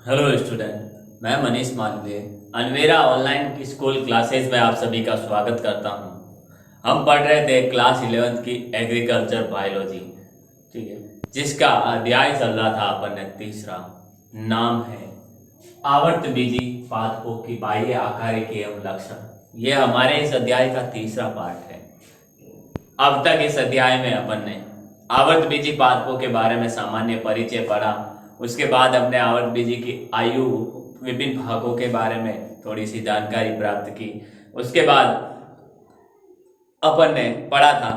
Hello student, मैं Manish Malviya अनवेरा online की school classes में आप सभी का स्वागत करता हूं। हम पढ़ रहे थे क्लास 11th की एग्रीकल्चर बायोलॉजी, ठीक है, जिसका अध्याय चल रहा था अपन ने तीसरा। नाम है आवर्तबीजी पादपों की बाह्य आकारिकी एवं लक्षण। ये हमारे इस अध्याय का तीसरा पार्ट है। अब तक इस अध्याय में अपन ने आवर्तबीजी पादपों के बारे में सामान्य परिचय पढ़ा। उसके बाद हमने आवर्तबीजी की आयु, विभिन्न भागों के बारे में थोड़ी सी जानकारी प्राप्त की। उसके बाद अपन ने पढ़ा था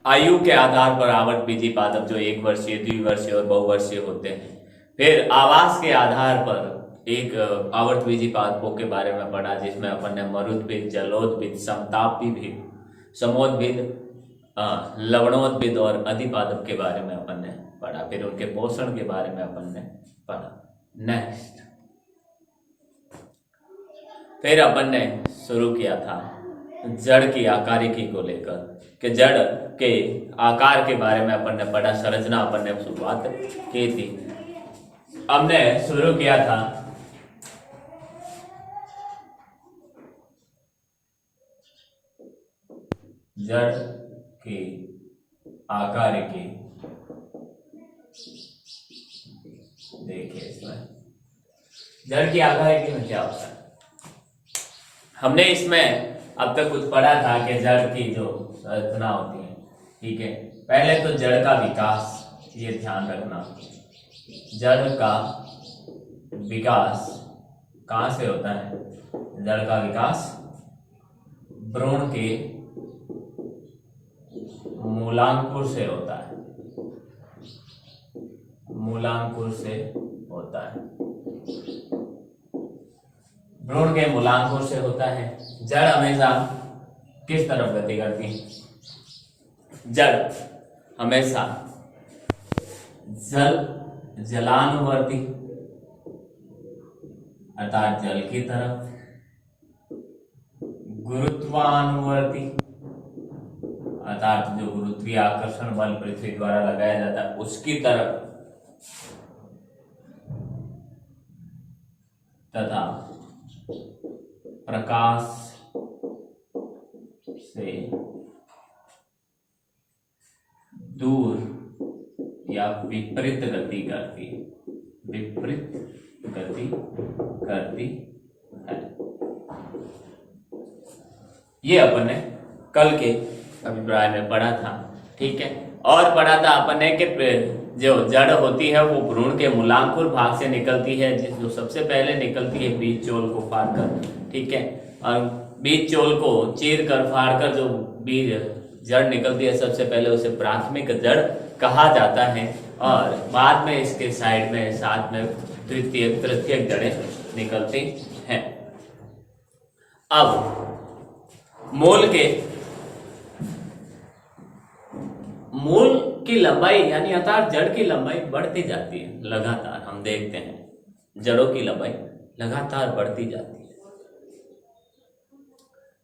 आयु के आधार पर आवर्तबीजी पादप जो 1 वर्षीय, द्विवर्षीय और बहुवर्षीय होते हैं। फिर आवास के आधार पर एक आवर्तबीजी पादपों के बारे में पढ़ा, जिसमें अपन ने मरुद्भिद, जलोद्भिद, समतापीभिद, समोद्भिद, लवणोद्भिद और अधिपादप के बारे में अपन ने पढ़ा। फिर उनके पोषण के बारे में अपन ने पढ़ा। नेक्स्ट फिर अपन ने शुरू किया था जड़ की आकारिकी को लेकर, कि जड़ के आकार के बारे में अपन ने पढ़ा। संरचना अपन ने शुरुआत की थी। हमने शुरू किया था जड़ की आकारिकी। देखिए इसमें जड़ की आकारिकी में क्या होता है। हमने इसमें अब तक कुछ पढ़ा था कि जड़ की जो संरचना होती है, ठीक है। पहले तो जड़ का विकास, ये ध्यान रखना, जड़ का विकास कहाँ से होता है। जड़ का विकास भ्रूण के मूलांकुर से होता है। मूलांकुर से होता है, भ्रूण के मूलांकुर से होता है। जड़ हमेशा किस तरफ गति करती है। जड़ हमेशा जलानुवर्ती अर्थात जल की तरफ, गुरुत्वानुवर्ती अर्थात जो गुरुत्वीय आकर्षण बल पृथ्वी द्वारा लगाया जाता है उसकी तरफ, तथा प्रकाश से दूर या विपरीत गति करती है। विपरीत गति करती है। ये अपन ने कल के अभिप्राय में पढ़ा था, ठीक है। और पढ़ा था अपन ने कि जो जड़ होती है वो भ्रूण के मूलांकुर भाग से निकलती है, जो सबसे पहले निकलती है बीज चोल को फाड़कर, ठीक है। और बीज चोल को चीर कर फाड़कर जो बीज जड़ निकलती है, सबसे पहले उसे प्राथमिक जड़ कहा जाता है। और बाद में इसके साइड में साथ में द्वितीयक, तृतीयक जड़ें निकलती हैं। अब मूल की लंबाई यानी अर्थात जड़ की लंबाई बढ़ती जाती है लगातार। हम देखते हैं जड़ों की लंबाई लगातार बढ़ती जाती है।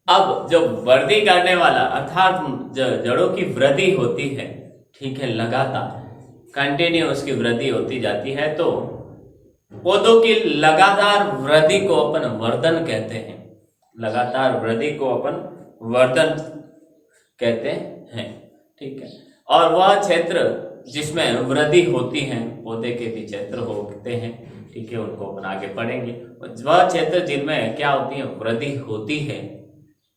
अब जो वृद्धि करने वाला अर्थात जड़ों की वृद्धि होती है, ठीक है, लगातार कंटिन्यू उसकी वृद्धि होती जाती है, तो पौधों की लगातार वृद्धि को अपन वर्धन कहते हैं। लगातार वृद्धि को अपन वर्धन कहते हैं, ठीक है। और वह क्षेत्र जिसमें वृद्धि होती है, पौधे के भी क्षेत्र होते हैं, ठीक है, उनको अपन आगे पढ़ेंगे। वह क्षेत्र जिनमें क्या होती है, वृद्धि होती है,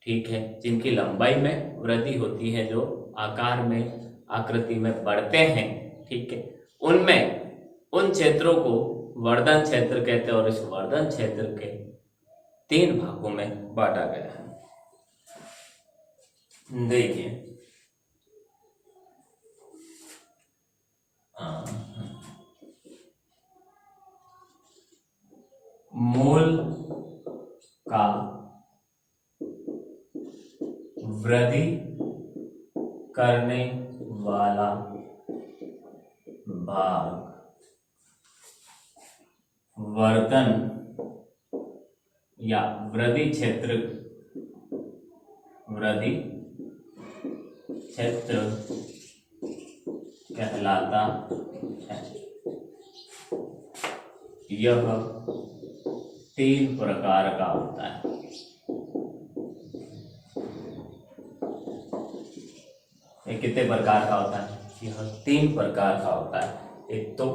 ठीक है, जिनकी लंबाई में वृद्धि होती है, जो आकार में, आकृति में बढ़ते हैं, ठीक है, उनमें उन क्षेत्रों को वर्धन क्षेत्र कहते हैं। और इस वर्धन क्षेत्र के 3 भागों में बांटा गया है। देखिए मूल का वृद्धि करने वाला भाग वर्धन या वृद्धि क्षेत्र कहलाता है। यह 3 प्रकार का होता है। ये कितने प्रकार का होता है? यह 3 प्रकार का होता है। एक तो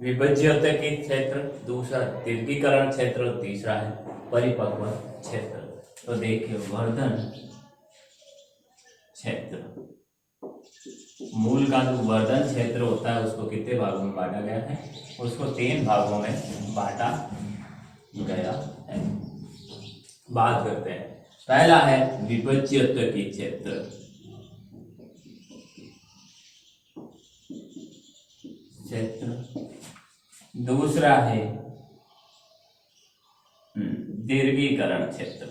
विभज्योतकी क्षेत्र, दूसरा दीर्घीकरण क्षेत्र और तीसरा है परिपक्व क्षेत्र। तो देखिए, वर्धन क्षेत्र, मूल का जो वर्धन क्षेत्र होता है उसको कितने भागों में बांटा गया है? उसको 3 भागों में बांटा गया है। बात करते हैं, पहला है विभज्योतकी क्षेत्र। दूसरा है दीर्घीकरण क्षेत्र,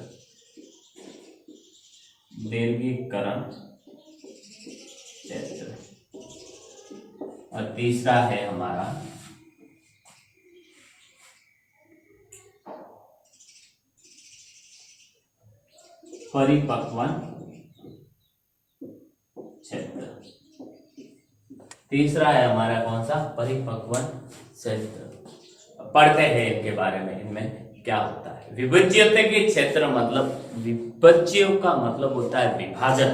दीर्घीकरण क्षेत्र, और तीसरा है हमारा परिपक्व क्षेत्र। तीसरा है हमारा कौन सा? परिपक्व क्षेत्र। पढ़ते हैं इनके बारे में, इनमें क्या होता है। विभज्योतकी क्षेत्र मतलब, विभज्य का मतलब होता है विभाजन,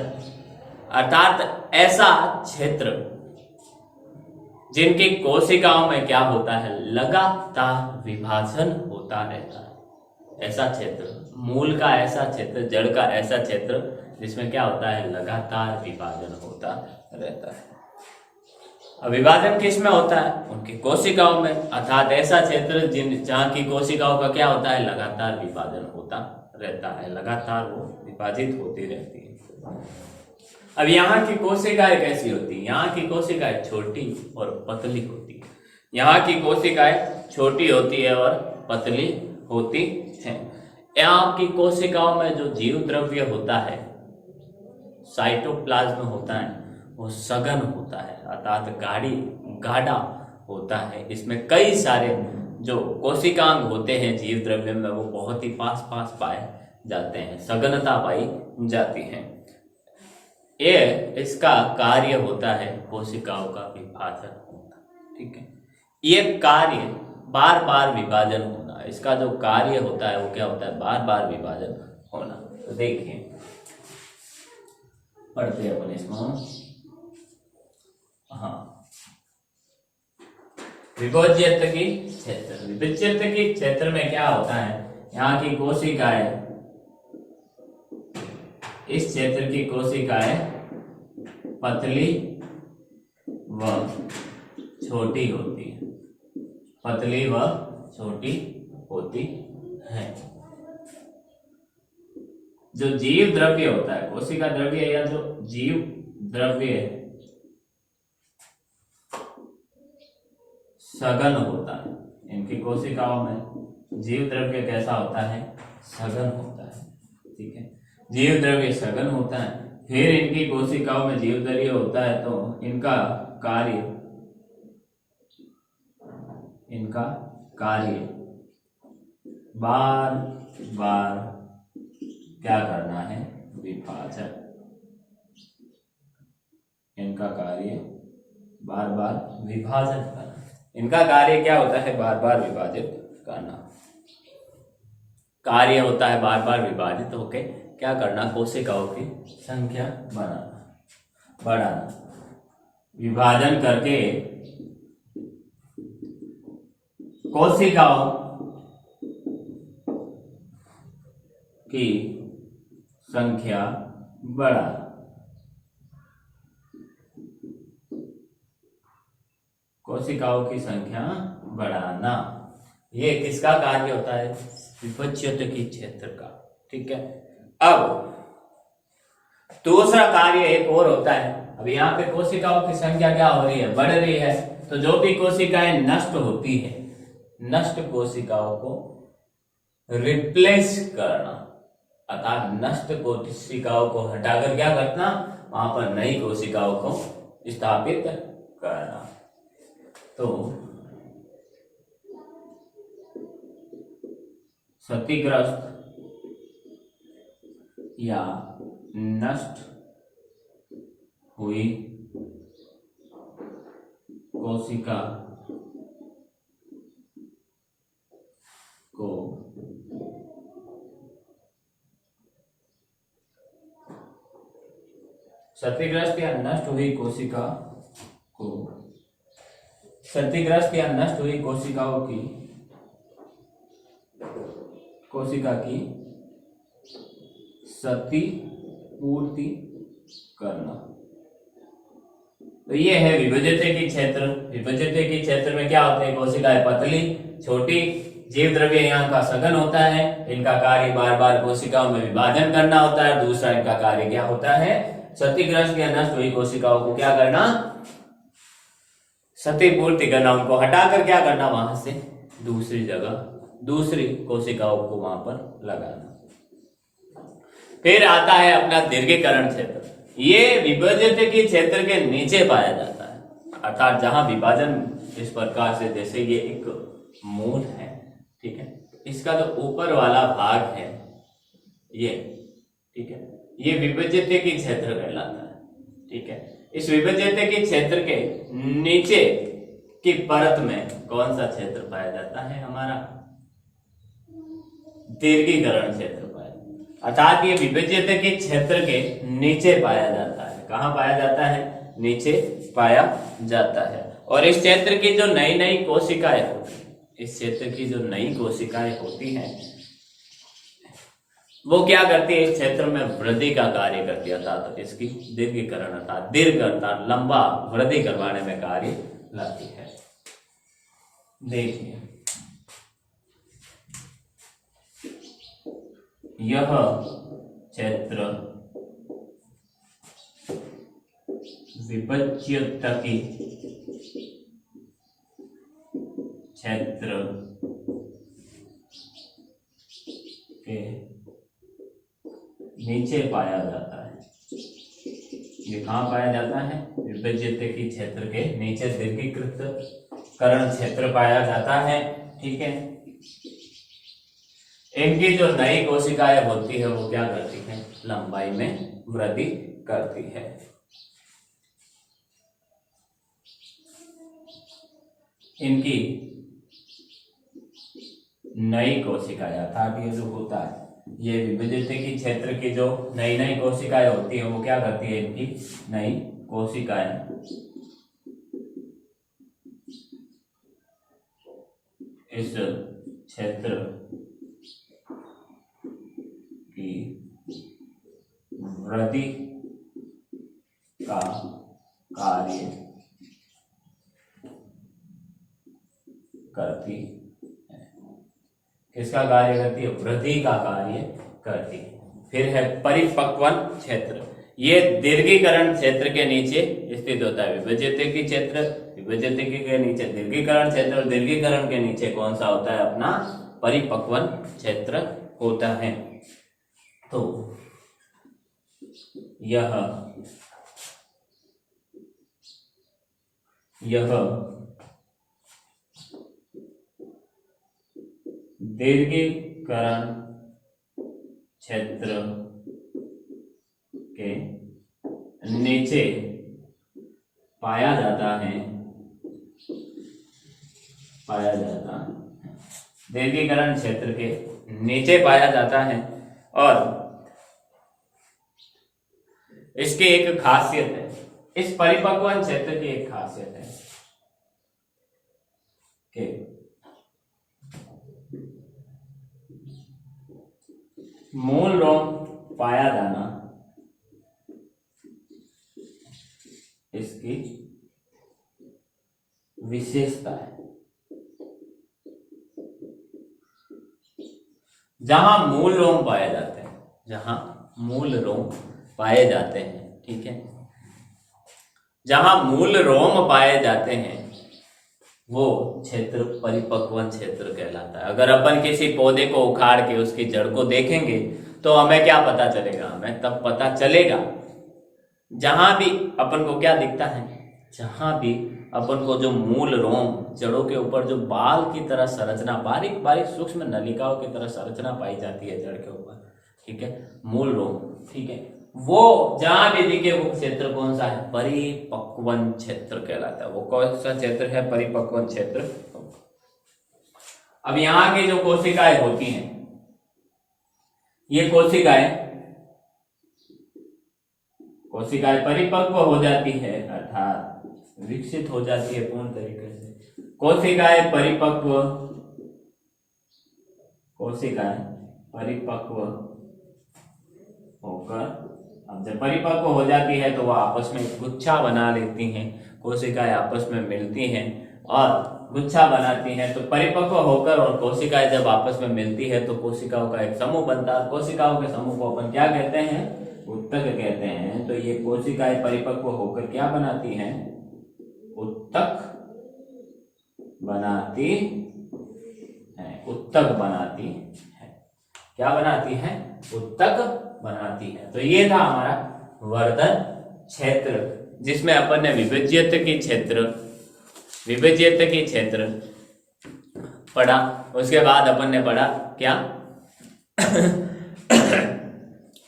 अर्थात ऐसा क्षेत्र जिनकी कोशिकाओं में क्या होता है? लगातार विभाजन होता रहता है। ऐसा क्षेत्र, मूल का ऐसा क्षेत्र, जड़ का ऐसा क्षेत्र जिसमें क्या होता है? लगातार विभाजन होता रहता है। अब विभाजन किस में होता है? उनकी कोशिकाओं में, अर्थात ऐसा क्षेत्र जहाँ की कोशिकाओं का क्या होता है? लगातार विभाजन होता रहता है, लगातार वो विभाजित होती रहती है। अब यहाँ की कोशिकाएं कैसी होती है? यहाँ की कोशिकाएं छोटी और पतली होती है। यहाँ की कोशिकाएं छोटी होती है और पतली होती है। यहाँ की कोशिकाओं में जो जीव द्रव्य होता है, साइटोप्लाज्म होता है, वो सघन होता है, अर्थात गाढ़ा होता है। इसमें कई सारे जो कोशिकांग होते हैं जीव द्रव्य में, वो बहुत ही पास पास पाए जाते हैं, सघनता पाई जाती है। ये इसका कार्य होता है कोशिकाओं का विभाजन होना, ठीक है। ये कार्य बार बार विभाजन होना, इसका जो कार्य होता है वो क्या होता है? बार बार विभाजन होना। तो देखिए, पढ़ते हैं अपन इसमें। हाँ, विभज्योतकी क्षेत्र, विभज्योतकी क्षेत्र में क्या होता है? यहाँ की कोशिकाएं, इस क्षेत्र की कोशिकाएं पतली व छोटी होती है, पतली व छोटी होती है। जो जीव द्रव्य होता है, कोशिका द्रव्य या जो जीव द्रव्य सघन होता है, इनकी कोशिकाओं में जीव द्रव्य कैसा होता है? सघन होता है, ठीक है। जीव द्रव्य सघन होता है, फिर इनकी कोशिकाओं में जीव द्रव्य होता है, तो इनका कार्य बार बार क्या करना है? विभाजन। इनका कार्य बार बार विभाजन करना। इनका कार्य क्या होता है? बार बार विभाजित करना। कार्य होता है बार बार विभाजित होके क्या करना? कोशिकाओं की संख्या बढ़ाना। विभाजन करके कोशिकाओं की संख्या बढ़ाना। कोशिकाओं की संख्या बढ़ाना, ये किसका कार्य होता है? विभज्योतकी क्षेत्र का, ठीक है। अब दूसरा कार्य एक और होता है। अब यहाँ पे कोशिकाओं की संख्या क्या हो रही है? बढ़ रही है। तो जो भी कोशिकाएं नष्ट होती है, नष्ट कोशिकाओं को रिप्लेस करना, अर्थात नष्ट कोशिकाओं को हटाकर क्या करना? वहां पर नई कोशिकाओं को स्थापित करना। तो क्षतिग्रस्त या नष्ट हुई कोशिका क्षतिग्रस्त या नष्ट हुई कोशिका को, क्षतिग्रस्त या नष्ट हुई कोशिकाओं की, कोशिका की क्षति पूर्ति करना। तो ये है विभजित की क्षेत्र। विभजित की क्षेत्र में क्या होते हैं, कोशिकाएं पतली छोटी, जीव द्रव्य यहाँ का सघन होता है, इनका कार्य बार बार कोशिकाओं में विभाजन करना होता है। दूसरा इनका कार्य क्या होता है, क्षतिग्रस्त या नष्ट हुई कोशिकाओं को क्या करना, क्षति पूर्ति करना, उनको हटाकर क्या करना, वहां से दूसरी जगह दूसरी कोशिकाओं को वहां पर लगाना। फिर आता है अपना दीर्घीकरण क्षेत्र। ये विभजित की क्षेत्र के नीचे पाया जाता है, अर्थात जहां विभाजन इस प्रकार से, जैसे ये एक मूल है, ठीक है, इसका जो ऊपर वाला भाग है ये, ठीक है, ये विभजित की क्षेत्र कहलाता है, ठीक है। इस विभजित की क्षेत्र के नीचे की परत में कौन सा क्षेत्र पाया जाता है, हमारा दीर्घीकरण क्षेत्र पाया, अर्थात ये विभजित के क्षेत्र के नीचे पाया जाता है। कहाँ पाया जाता है, नीचे पाया जाता है। और इस क्षेत्र की जो नई नई कोशिकाएं होती हैं, इस क्षेत्र की जो नई कोशिकाएं होती हैं वो क्या करती है, इस क्षेत्र में वृद्धि का कार्य करती है, अर्थात इसकी दीर्घीकरण अर्थात दीर्घ अर्थात लंबा वृद्धि करवाने में कार्य लाती है। देखिए यह क्षेत्र विभज्यतकी क्षेत्र के नीचे पाया जाता है। ये कहाँ पाया जाता है, विभज्यतकी क्षेत्र के नीचे दीर्घीकृत करण क्षेत्र पाया जाता है, ठीक है। इनकी जो नई कोशिकाएं होती है वो क्या करती है, लंबाई में वृद्धि करती है। इनकी नई कोशिकाएं अर्थात ये जो होता है, ये विभजित की क्षेत्र की जो नई नई कोशिकाएं होती है वो क्या करती है, इनकी नई कोशिकाएं इस क्षेत्र की वृद्धि का कार्य करती है। किसका कार्य करती है, वृद्धि का कार्य करती है। फिर है परिपक्वन क्षेत्र। ये दीर्घीकरण क्षेत्र के नीचे स्थित होता है। विभजित की क्षेत्र, विभजित के नीचे दीर्घीकरण क्षेत्र, और दीर्घीकरण के नीचे कौन सा होता है, अपना परिपक्वन क्षेत्र होता है। तो यह दीर्घीकरण क्षेत्र के नीचे पाया जाता है, दीर्घीकरण क्षेत्र के नीचे पाया जाता है। और इसकी एक खासियत है, इस परिपक्वन क्षेत्र की एक खासियत है कि मूल रोम पाया जाना इसकी विशेषता है। जहां मूल रोम पाए जाते हैं, जहां मूल रोम पाए जाते हैं, ठीक है, जहां मूल रोम पाए जाते हैं वो क्षेत्र परिपक्वन क्षेत्र कहलाता है। अगर अपन किसी पौधे को उखाड़ के उसकी जड़ को देखेंगे तो हमें क्या पता चलेगा, हमें तब पता चलेगा जहां भी अपन को क्या दिखता है, जहां भी अपन को जो मूल रोम, जड़ों के ऊपर जो बाल की तरह संरचना, बारीक बारीक सूक्ष्म नलिकाओं की तरह संरचना पाई जाती है जड़ के ऊपर, ठीक है, मूल रोम, ठीक है, वो जहां भी दिखे वो क्षेत्र कौन सा है, परिपक्वन क्षेत्र कहलाता है। वो कौन सा क्षेत्र है, परिपक्वन क्षेत्र। अब यहाँ की जो कोशिकाएं होती हैं, ये कोशिकाएं कोशिकाएं परिपक्व हो जाती है अर्थात विकसित हो जाती है पूर्ण तरीके से। कोशिकाएं परिपक्व होकर, अब जब परिपक्व हो जाती है तो वह आपस में गुच्छा बना लेती हैं। कोशिकाएं आपस में मिलती हैं और गुच्छा बनाती हैं। तो परिपक्व होकर और कोशिकाएं जब आपस में मिलती है तो कोशिकाओं का एक समूह बनता है। कोशिकाओं के समूह को अपन क्या कहते हैं? उत्तक कहते हैं। तो ये कोशिकाएं परिपक्व होकर क्या बनाती हैं? उत्तक बनाती है। उत्तक बनाती है। क्या बनाती है? उत्तक बनाती है। तो ये था हमारा वर्धन क्षेत्र, जिसमें अपन ने विभज्यत की क्षेत्र पढ़ा। उसके बाद अपन ने पढ़ा क्या?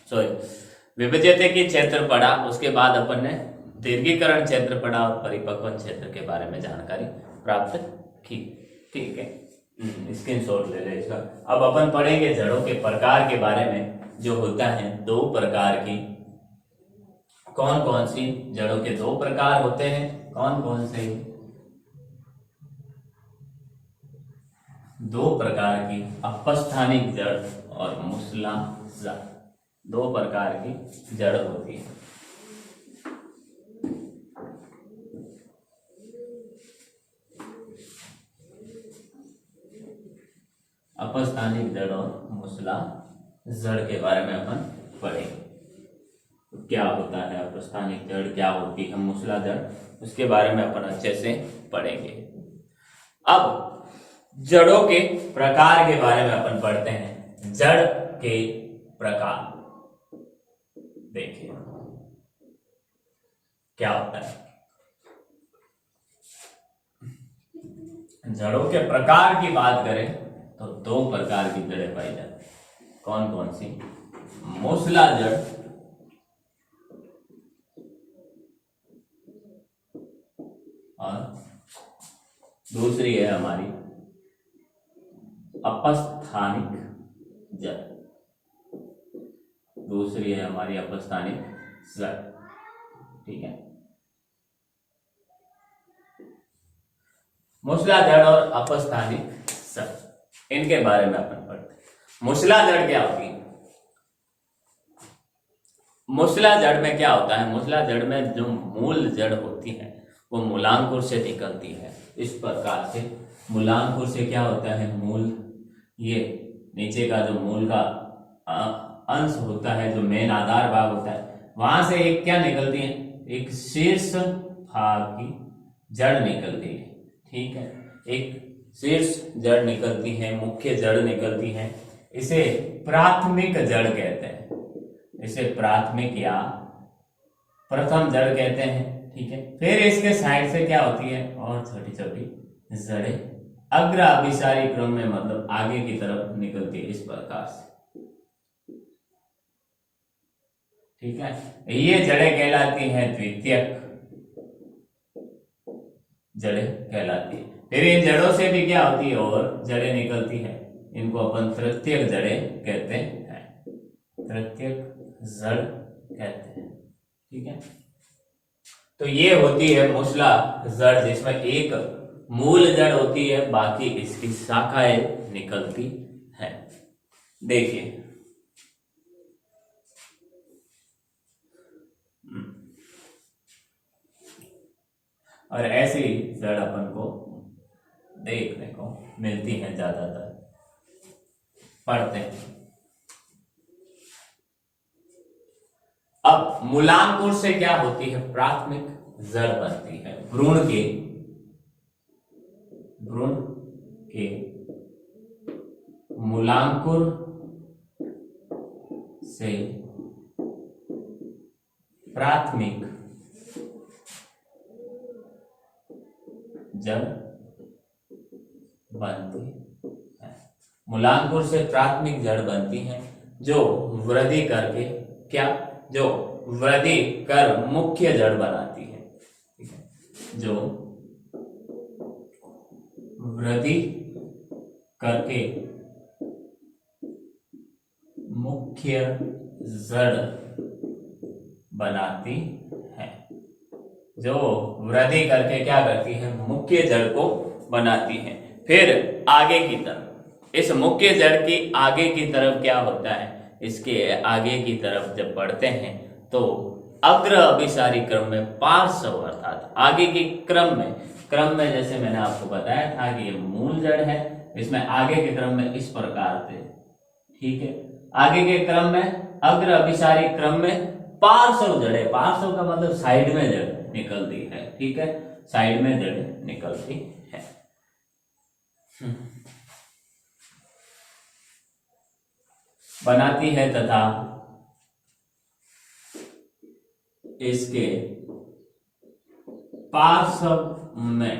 सॉरी, विभज्यत की क्षेत्र पढ़ा। उसके बाद अपन ने दीर्घीकरण क्षेत्र पढ़ा और परिपक्वन क्षेत्र के बारे में जानकारी प्राप्त की। ठीक है, स्क्रीनशॉट ले ले इसका। अब अपन पढ़ेंगे जड़ों के प्रकार के बारे में, जो होता है 2 प्रकार की। कौन कौन सी जड़ों के 2 प्रकार होते हैं? कौन कौन से? 2 प्रकार की अपस्थानिक जड़ और मूसला जड़। 2 प्रकार की जड़ होती है। अपस्थानिक जड़ और मूसला जड़ के बारे में अपन पढ़ेंगे। क्या होता है अपस्थानिक जड़, क्या होती है मूसला जड़, उसके बारे में अपन अच्छे से पढ़ेंगे। अब जड़ों के प्रकार के बारे में अपन पढ़ते हैं। जड़ के प्रकार देखिए क्या होता है। जड़ों के प्रकार की बात करें तो 2 प्रकार की जड़ें पाई जाती हैं। कौन कौन सी? मूसला जड़ और दूसरी है हमारी अपस्थानिक जड़। दूसरी है हमारी अपस्थानिक जड़। ठीक है, मूसला जड़ और अपस्थानिक जड़, इनके बारे में अपन पढ़ते हैं। मूसला जड़ क्या होती है? मूसला जड़ में क्या होता है? मूसला जड़ में जो मूल जड़ होती है वो मूलांकुर से निकलती है। इस प्रकार से मूलांकुर से क्या होता है? मूल, ये नीचे का जो मूल का अंश होता है, जो मेन आधार भाग होता है, वहां से एक क्या निकलती है? एक शीर्ष भाग की जड़ निकलती है। ठीक है, एक शीर्ष जड़ निकलती है, मुख्य जड़ निकलती है। इसे प्राथमिक जड़ कहते हैं। इसे प्राथमिक या प्रथम जड़ कहते हैं। ठीक है, फिर इसके साइड से क्या होती है? और छोटी छोटी जड़ें अग्र अभिसारी क्रम में, मतलब आगे की तरफ निकलती है इस प्रकार से। ठीक है, ये जड़ें कहलाती हैं द्वितीयक जड़ें कहलाती है। फिर इन जड़ों से भी क्या होती है? और जड़ें निकलती है, इनको अपन तृतीयक जड़ें कहते हैं। तृतीयक जड़ कहते हैं। ठीक है, तो ये होती है मूसला जड़, जिसमें एक मूल जड़ होती है, बाकी इसकी शाखाएं निकलती है। देखिए और ऐसी जड़ अपन को देखने को मिलती है, ज्यादातर पढ़ते हैं। अब मूलांकुर से क्या होती है? प्राथमिक जड़ बनती है। भ्रूण के मूलांकुर से प्राथमिक जड़ बनती है। मूलांकुर से प्राथमिक जड़ बनती है, जो वृद्धि करके क्या? जो वृद्धि कर मुख्य जड़ बनाती है। ठीक है, जो वृद्धि करके मुख्य जड़ बनाती है, जो वृद्धि करके क्या करती है, मुख्य जड़ को बनाती है। फिर आगे की तरफ, इस मुख्य जड़ की आगे की तरफ क्या होता है, इसके आगे की तरफ जब बढ़ते हैं तो अग्र अभिसारी क्रम में पार्श्व अर्थात आगे के क्रम में जैसे मैंने आपको बताया था कि ये मूल जड़ है, इसमें आगे के क्रम में इस प्रकार से, ठीक है, आगे के क्रम में अग्र अभिसारी क्रम में पार्श्व जड़ें, पार्श्व का मतलब साइड में जड़ निकलती है, ठीक है, साइड में जड़ निकलती है। बनाती है तथा इसके पार्श्व में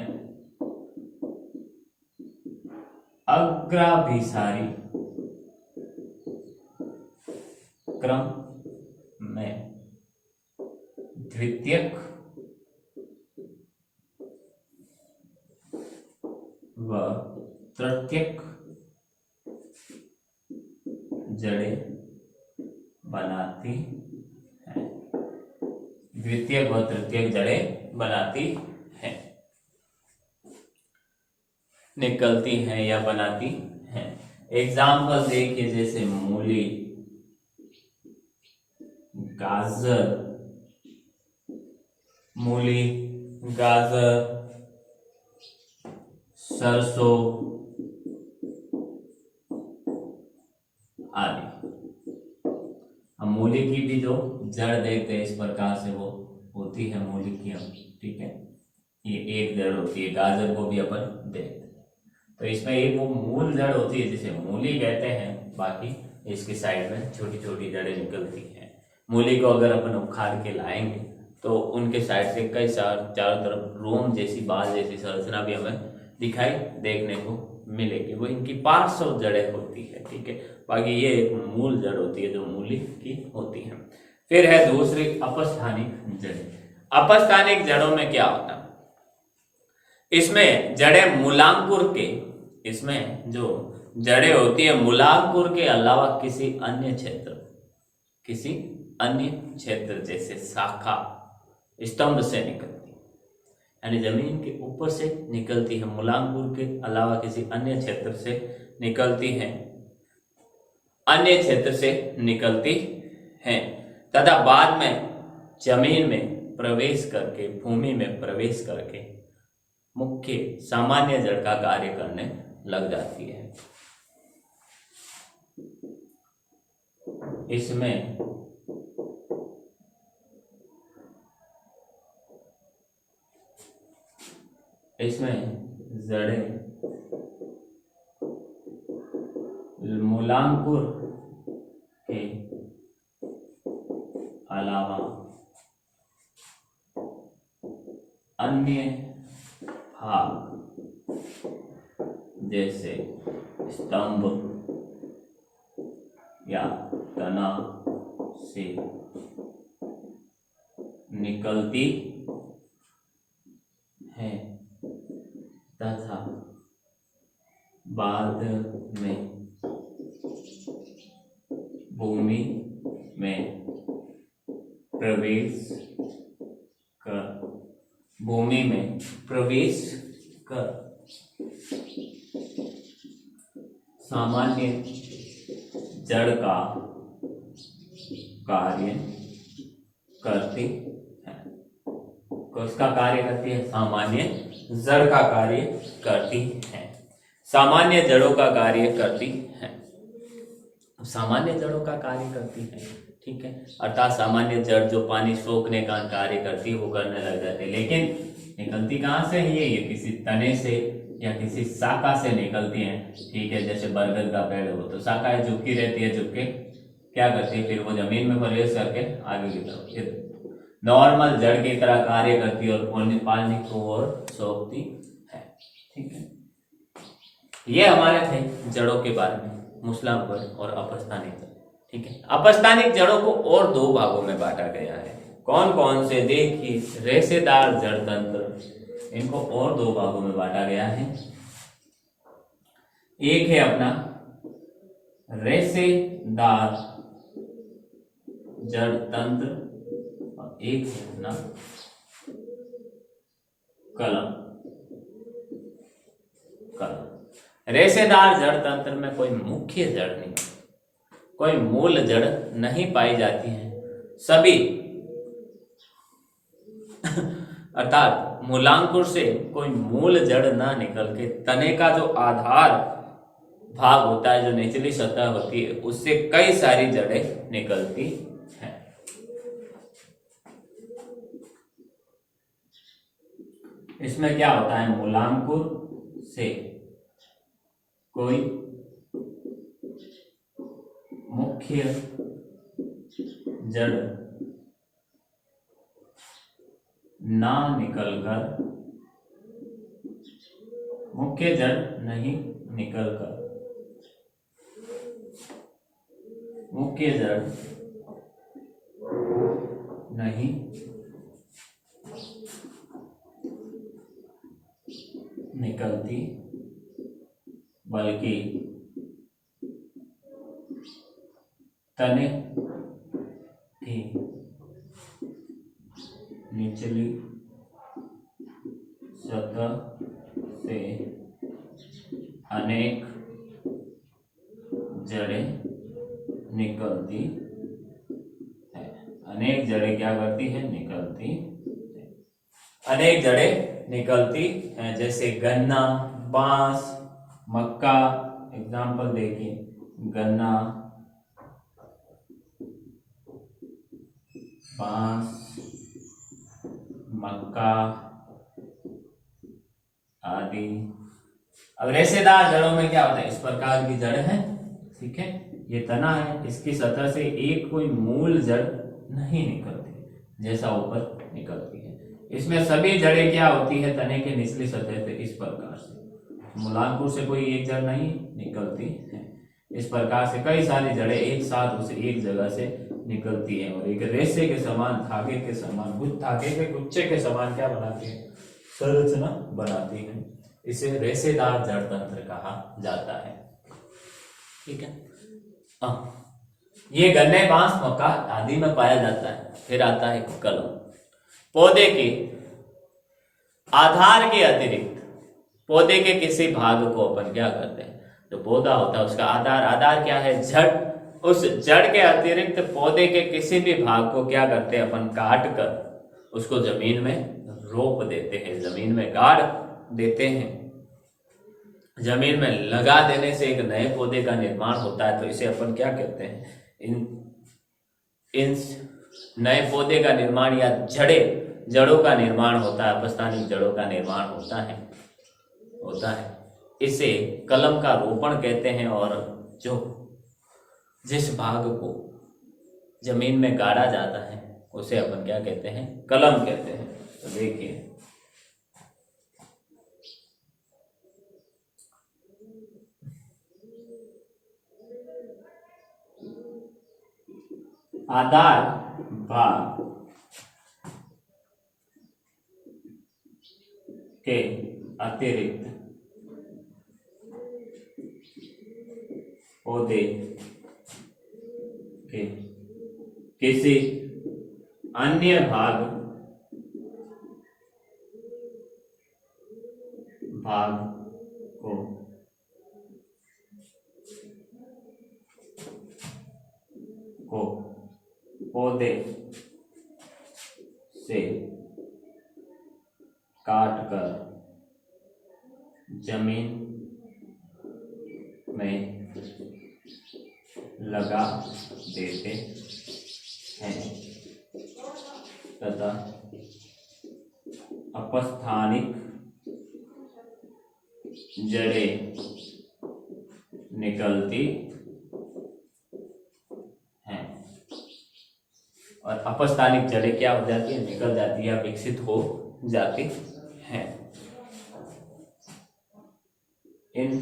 अग्राभिसारी क्रम में द्वितीयक व तृतीयक जड़ें बनाती है, द्वितीयक व तृतीयक जड़ें बनाती है, निकलती हैं या बनाती हैं। एग्जाम्पल देखिए, जैसे मूली, गाजर, मूली, गाजर, सरसों आदि। हम मूली की भी जो जड़ देखते हैं इस प्रकार से वो होती है मूली की, हम, ठीक है, ये एक जड़ होती है। गाजर को भी अपन देखते हैं, तो इसमें एक वो मूल जड़ होती है जिसे मूली कहते हैं, बाकी इसकी साइड में छोटी छोटी जड़ें निकलती हैं। मूली को अगर अपन उखाड़ के लाएंगे तो उनके साइड से कई चारों तरफ रोम जैसी, बाल जैसी संरचना भी हमें दिखाई देखने को मिलेगी, वो इनकी पार्श्व जड़ें होती है, ठीक है। बाकी ये एक मूल जड़ होती है जो मूली की होती है। फिर है दूसरी अपस्थानिक जड़ें। अपस्थानिक जड़ों में क्या होता है, इसमें जड़ें मूलांकुर के, इसमें जो जड़ें होती है मूलांकुर के अलावा किसी अन्य क्षेत्र जैसे शाखा, स्तंभ से निकलती, यानी जमीन के ऊपर से निकलती है, मूलांकुर के अलावा किसी अन्य क्षेत्र से निकलती है, अन्य क्षेत्र से निकलती है, तथा बाद में जमीन में प्रवेश करके, भूमि में प्रवेश करके मुख्य सामान्य जड़ का कार्य करने लग जाती है। इसमें जड़ें मूलांकुर के अलावा अन्य भाग जैसे स्तंभ या तना से निकलती है तथा बाद में भूमि में प्रवेश कर सामान्य जड़ का कार्य करती है। उसका कार्य करती है, सामान्य जड़ का कार्य करती है, सामान्य जड़ों का कार्य करती है, सामान्य जड़ों का कार्य करती है, ठीक है। अर्थात सामान्य जड़ जो पानी सोखने का कार्य करती है वो करने लग जाते हैं, लेकिन निकलती कहाँ से है, ये किसी तने से या किसी शाखा से निकलती हैं, ठीक है। जैसे बरगद का पेड़ हो तो शाखाएं झुकी रहती है, झुक के क्या करती है, फिर वो जमीन में प्रवेश करके आगे की तरफ फिर नॉर्मल जड़ की तरह कार्य करती है और पानी को और सोखती है, ठीक है। ये हमारे थे जड़ों के बारे में, मूलांकुर और अपस्थानिक जड़, ठीक है। अपस्थानिक जड़ों को और दो भागों में बांटा गया है। कौन कौन से, देखिए, रेशेदार जड़ तंत्र, इनको और दो भागों में बांटा गया है। एक है अपना रेशेदार जड़ तंत्र एक है अपना कलम। रेशेदार जड़ तंत्र में कोई मुख्य जड़ नहीं, कोई मूल जड़ नहीं पाई जाती है। सभी अर्थात मूलांकुर से कोई मूल जड़ ना निकल के तने का जो आधार भाग होता है, जो निचली सतह होती है, उससे कई सारी जड़ें निकलती हैं। इसमें क्या होता है, मूलांकुर से कोई मुख्य जड़ ना निकलकर, मुख्य जड़ नहीं निकलकर, मुख्य जड़ नहीं निकलती, बल्कि तने की निचली सतह से अनेक जड़ें निकलती है। अनेक जड़ें क्या करती है, निकलती है। अनेक जड़ें निकलती हैं, जैसे गन्ना, बांस, मक्का। एग्जाम्पल देखिए, गन्ना, बांस, मक्का आदि। अब रेशेदार जड़ों में क्या होता है, इस प्रकार की जड़ है, ठीक है, ये तना है, इसकी सतह से एक कोई मूल जड़ नहीं निकलती जैसा ऊपर निकलती है। इसमें सभी जड़ें क्या होती है, तने के निचली सतह से इस प्रकार से, मूलांकुर से कोई एक जड़ नहीं निकलती है। इस प्रकार से कई सारी जड़ें एक साथ उस एक जगह से निकलती है और एक रेशे के समान, धागे के समान, धागे के गुच्छे के समान क्या बनाती है, संरचना बनाती है। इसे रेशेदार जड़ तंत्र कहा जाता है। ठीक है, ये गन्ने, बांस, मक्का आदि में पाया जाता है। फिर आता है कलम। पौधे के आधार के अतिरिक्त पौधे के किसी भाग को अपन क्या करते हैं, जो पौधा होता है उसका आधार, आधार क्या है, जड़। उस जड़ के अतिरिक्त पौधे के किसी भी भाग को क्या करते हैं, अपन काट कर उसको जमीन में रोप देते हैं, जमीन में गाड़ देते हैं। जमीन में लगा देने से एक नए पौधे का निर्माण होता है। तो इसे अपन क्या कहते हैं, इन नए पौधे का निर्माण या जड़ों का निर्माण होता है, अपस्थानिक जड़ों का निर्माण होता है। इसे कलम का रोपण कहते हैं। और जो जिस भाग को जमीन में गाड़ा जाता है उसे अपन क्या कहते हैं, कलम कहते हैं। तो देखिए, आधार भाग के अतिरिक्त पौधे के किसी अन्य भाग को पौधे से काटकर जमीन में लगा देते हैं तथा अपस्थानिक जड़ें निकलती हैं। और अपस्थानिक जड़ें क्या हो जाती है, निकल जाती है, विकसित हो जाती हैं। इन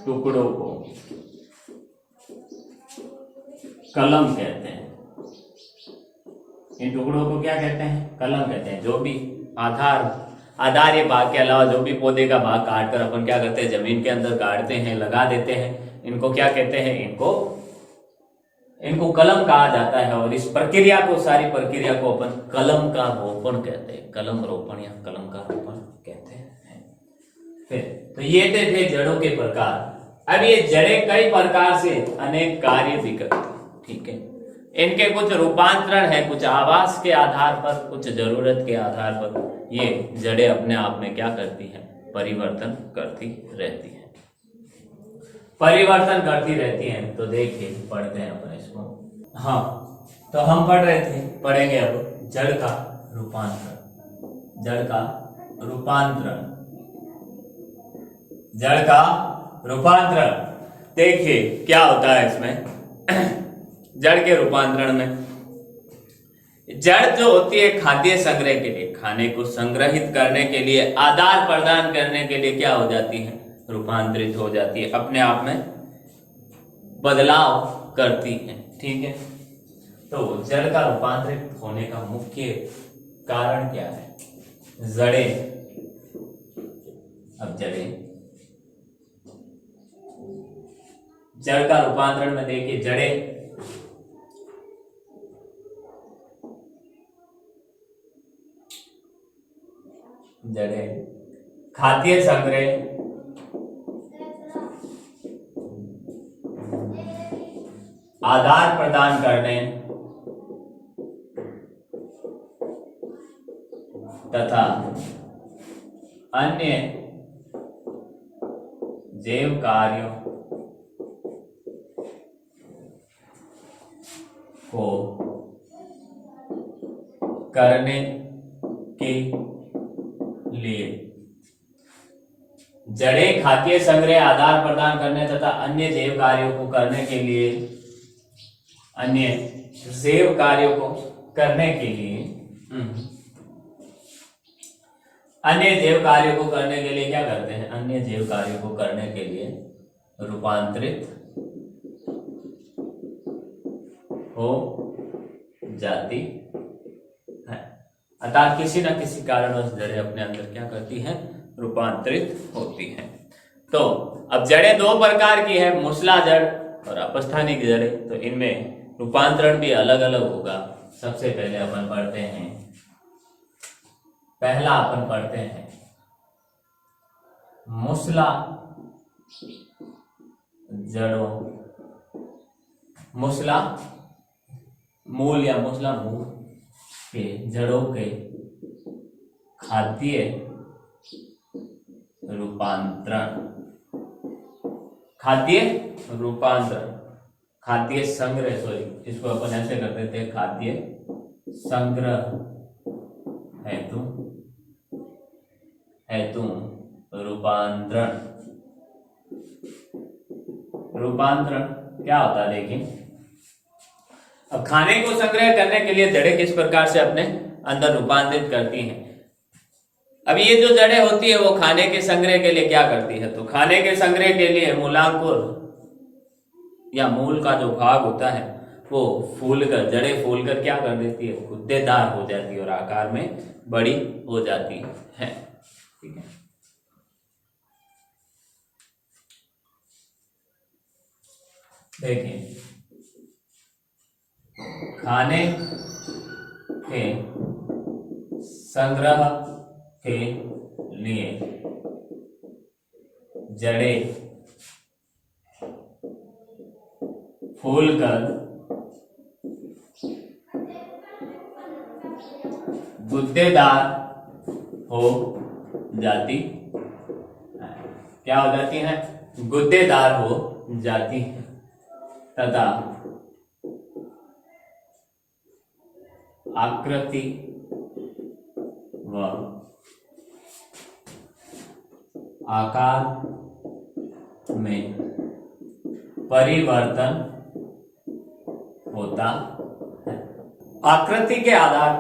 टुकड़ों को कलम कहते हैं। इन टुकड़ों को क्या कहते हैं, कलम कहते हैं। जो भी आधार ये भाग के अलावा जो भी पौधे का भाग काट कर अपन क्या करते हैं, जमीन के अंदर गाड़ते हैं, लगा देते हैं, इनको क्या कहते हैं, इनको कलम कहा जाता है और इस प्रक्रिया को, सारी प्रक्रिया को अपन कलम का रोपण कहते हैं, कलम रोपण या कलम का रोपण कहते हैं। फिर तो ये थे जड़ों के प्रकार। अब ये जड़ें कई प्रकार से अनेक कार्य भी करती, ठीक है। इनके कुछ रूपांतरण है, कुछ आवास के आधार पर, कुछ जरूरत के आधार पर ये जड़ें अपने आप में क्या करती हैं, परिवर्तन करती रहती हैं, परिवर्तन करती रहती हैं। तो देखिए पढ़ते हैं अपन इसको। हाँ, तो हम पढ़ेंगे अब जड़ का रूपांतरण, जड़ का रूपांतरण, जड़ का रूपांतरण। देखिए क्या होता है इसमें जड़ के रूपांतरण में। जड़ जो होती है खाद्य संग्रह के लिए, खाने को संग्रहित करने के लिए, आदान प्रदान करने के लिए क्या हो जाती है, रूपांतरित हो जाती है, अपने आप में बदलाव करती है, ठीक है। तो जड़ का रूपांतरित होने का मुख्य कारण क्या है, जड़ें। अब जड़ का रूपांतरण में देखिए, जड़ें खाद्य संग्रह, आदान प्रदान करने तथा अन्य जैव कार्यों को करने के लिए, जड़ें खाद्य संग्रह, आदान प्रदान करने तथा अन्य जैव कार्यों को करने के लिए, अन्य जैव कार्यों को करने के लिए, अन्य जैव कार्यों को करने के लिए क्या करते हैं, अन्य जैव कार्यों को करने के लिए रूपांतरित हो जाती है। अर्थात किसी न किसी कारणवश जड़ें अपने अंदर क्या करती हैं, रूपांतरित होती हैं। तो अब जड़ें दो प्रकार की है, मूसला जड़ और अपस्थानिक जड़ें। तो इनमें रूपांतरण भी अलग अलग होगा। सबसे पहले अपन पढ़ते हैं, मूसला जड़ों, मूसला मूल या मूसला मूल के जड़ों के खाद्य रूपांतरण, खाद्य रूपांतरण, खाद्य संग्रह, सॉरी इसको अपन ऐसे करते थे, खाद्य संग्रह हेतु रूपांतरण। रूपांतरण क्या होता है देखिए। अब खाने को संग्रह करने के लिए जड़ें किस प्रकार से अपने अंदर रूपांतरित करती हैं। अब ये जो जड़ें होती है वो खाने के संग्रह के लिए क्या करती है, तो खाने के संग्रह के लिए मूलांकुर या मूल का जो भाग होता है वो फूलकर, जड़ें फूलकर क्या कर देती है, गुद्देदार हो जाती है और आकार में बड़ी हो जाती है, ठीक है। देखिए, खाने के संग्रह के लिए जड़ें फूलकर गुद्देदार हो जाती है। क्या हो जाती है, गुद्देदार हो जाती है तथा आकृति व आकार में परिवर्तन होता है। आकृति के आधार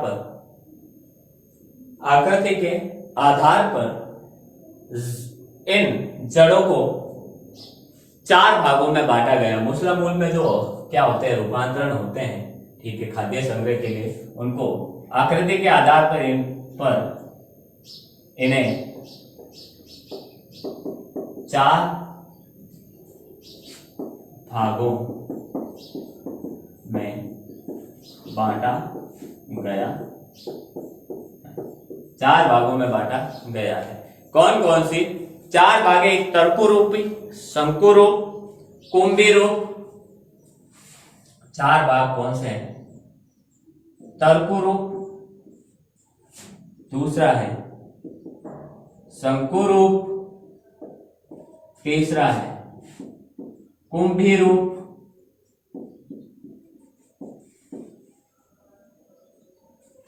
पर इन जड़ों को चार भागों में बांटा गया। मूसला मूल में जो क्या होते हैं, रूपांतरण होते हैं, ठीक है, खाद्य संग्रह के लिए, उनको आकृति के आधार पर इन्हें चार भागों बांटा गया, 4 भागों में बांटा गया है। कौन कौन सी 4 भाग? एक तर्कु रूपी, शंकु रूप, कुंभी रूप। 4 भाग कौन से हैं? तर्कु रूप, दूसरा है शंकु रूप, तीसरा है कुंभी रूप,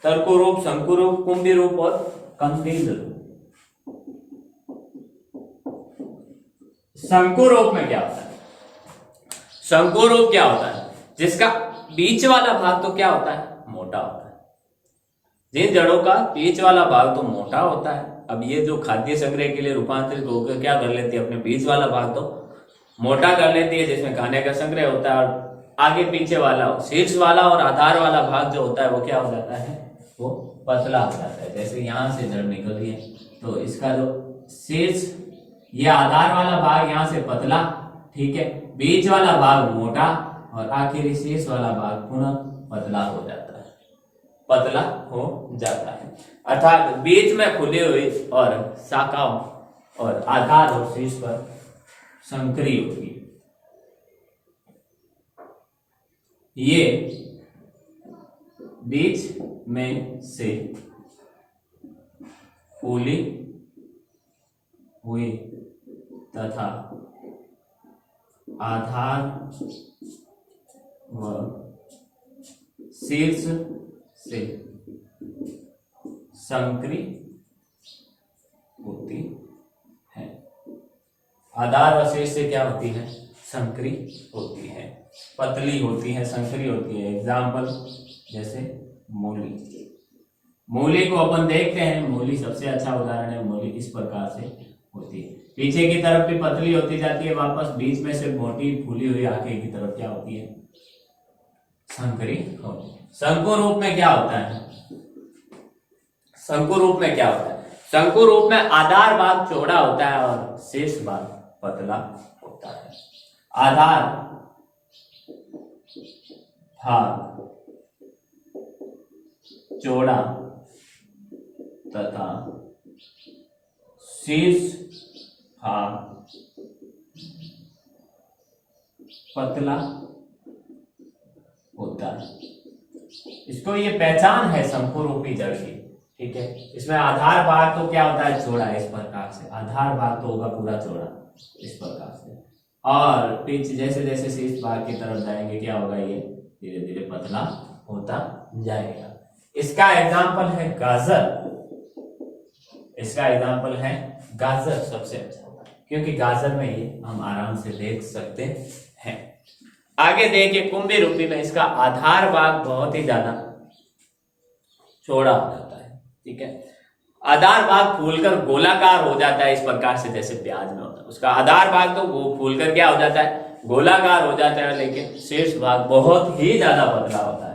तर्कु रूप, शंकु रूप, कुंभी रूप और कंदील रूप। शंकु रूप में क्या होता है? शंकु रूप क्या होता है? जिसका बीच वाला भाग तो क्या होता है? मोटा होता है। जिन जड़ों का बीच वाला भाग तो मोटा होता है, अब ये जो खाद्य संग्रह के लिए रूपांतरित होकर क्या कर लेती है? अपने बीच वाला भाग तो मोटा कर लेती है, जिसमें खाने का संग्रह होता है, और आगे पीछे वाला, शीर्ष वाला और आधार वाला भाग जो होता है वो क्या हो जाता है? वो पतला हो जाता है। जैसे यहां से जड़ निकल रही है तो इसका जो शीर्ष, ये आधार वाला भाग यहां से पतला, ठीक है, बीच वाला भाग मोटा और आखिरी शीर्ष वाला भाग पुनः पतला हो जाता है, पतला हो जाता है। अर्थात बीच में खुली हुई और शाखाओं और आधार और शीर्ष पर संकरी होगी। ये बीच में से फूली हुई तथा आधार व शीर्ष से संकरी होती है। आधार व शीर्ष से क्या होती है? संकरी होती है, पतली होती है, संकरी होती है। एग्जाम्पल जैसे मूली। मूली को अपन देखते हैं, मूली सबसे अच्छा उदाहरण है। मूली इस प्रकार से होती है, पीछे की तरफ भी पतली होती जाती है, वापस बीच में से मोटी फूली हुई आगे की तरफ क्या होती है? संकरी होती है। शंकु रूप में क्या होता है? शंकु रूप में क्या होता है? शंकु रूप में आधार भाग चौड़ा होता है और शेष भाग पतला होता है। आधार भाग चौड़ा तथा शीर्ष भाग पतला होता है। इसको ये पहचान है शंकु रूपी जड़ की, ठीक है। इसमें आधार भाग तो क्या होता है? चौड़ा, इस प्रकार से आधार भाग तो होगा पूरा चौड़ा इस प्रकार से, और पीछे जैसे जैसे शीर्ष भाग की तरफ जाएंगे क्या होगा? ये धीरे धीरे पतला होता जाएगा। इसका एग्जाम्पल है गाजर। इसका एग्जाम्पल है गाजर सबसे अच्छा, क्योंकि गाजर में ये हम आराम से देख सकते हैं। आगे देखिए कुंभी रूपी में इसका आधार भाग बहुत ही ज्यादा चौड़ा हो जाता है, ठीक है। आधार भाग फूलकर गोलाकार हो जाता है इस प्रकार से, जैसे प्याज में होता है। उसका आधार भाग तो वो फूलकर क्या हो जाता है? गोलाकार हो जाता है, लेकिन शीर्ष भाग बहुत ही ज्यादा पतला होता है।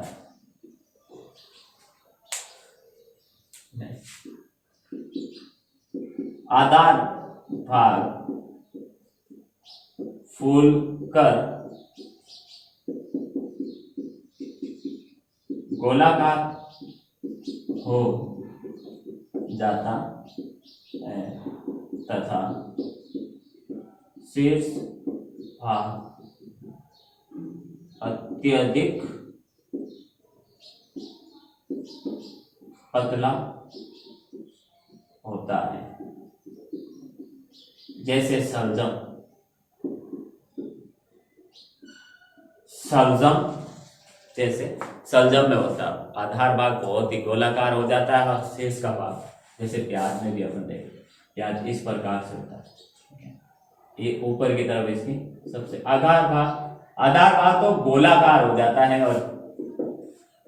आधार भाग फूलकर गोलाकार हो जाता है तथा शीर्ष भाग अत्यधिक पतला होता है, जैसे शलजम। शलजम जैसे शलजम में होता है, आधार भाग बहुत ही गोलाकार हो जाता है और शेष का भाग जैसे प्याज में भी अपन देखें, प्याज इस प्रकार से होता है। ये ऊपर की तरफ इसकी सबसे आधार भाग तो गोलाकार हो जाता है और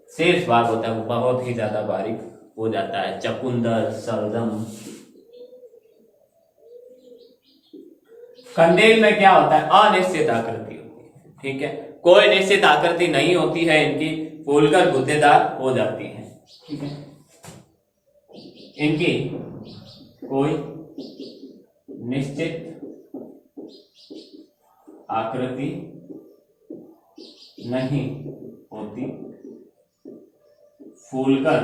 शेष भाग होता है वो बहुत ही ज्यादा बारीक हो जाता है। चकुंदर, शलजम। कंदील में क्या होता है? अनिश्चित आकृति होती है, ठीक है। कोई निश्चित आकृति नहीं होती है इनकी, फूलकर गूदेदार हो जाती है, ठीक है। इनकी कोई निश्चित आकृति नहीं होती फूलकर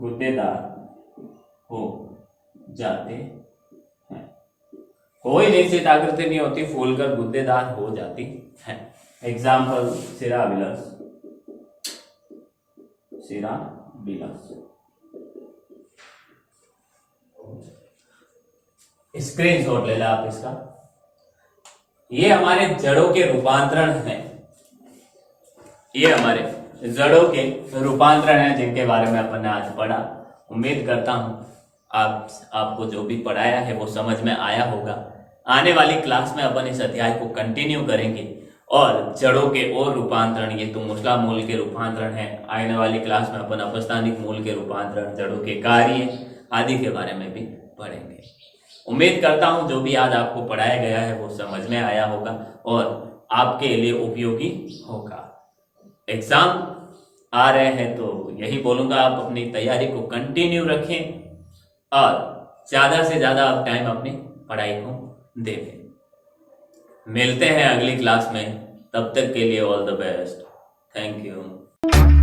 गुद्देदार हो जाते हैं। हो ही निश्चित आकृति नहीं होती, फूलकर गुद्देदार हो जाती है। एग्जाम्पल सिराबिलस, सिराबिलस। स्क्रीनशॉट ले ला आप इसका। ये हमारे जड़ों के रूपांतरण हैं, ये हमारे जड़ों के रूपांतरण हैं जिनके बारे में अपन ने आज पढ़ा। उम्मीद करता हूं आपको जो भी पढ़ाया है वो समझ में आया होगा। आने वाली क्लास में अपन इस अध्याय को कंटिन्यू करेंगे और जड़ों के और रूपांतरण, ये तो मुस्ला मूल के रूपांतरण है। आने वाली क्लास में अपन अपस्थानिक मूल के रूपांतरण, जड़ों के कार्य आदि के बारे में भी पढ़ेंगे। उम्मीद करता हूं जो भी आज आपको पढ़ाया गया है वो समझ में आया होगा और आपके लिए उपयोगी होगा। एग्जाम आ रहे हैं तो यही बोलूंगा, आप अपनी तैयारी को कंटिन्यू रखें और ज्यादा से ज्यादा आप टाइम अपनी पढ़ाई को दें। मिलते हैं अगली क्लास में, तब तक के लिए all the best. Thank you.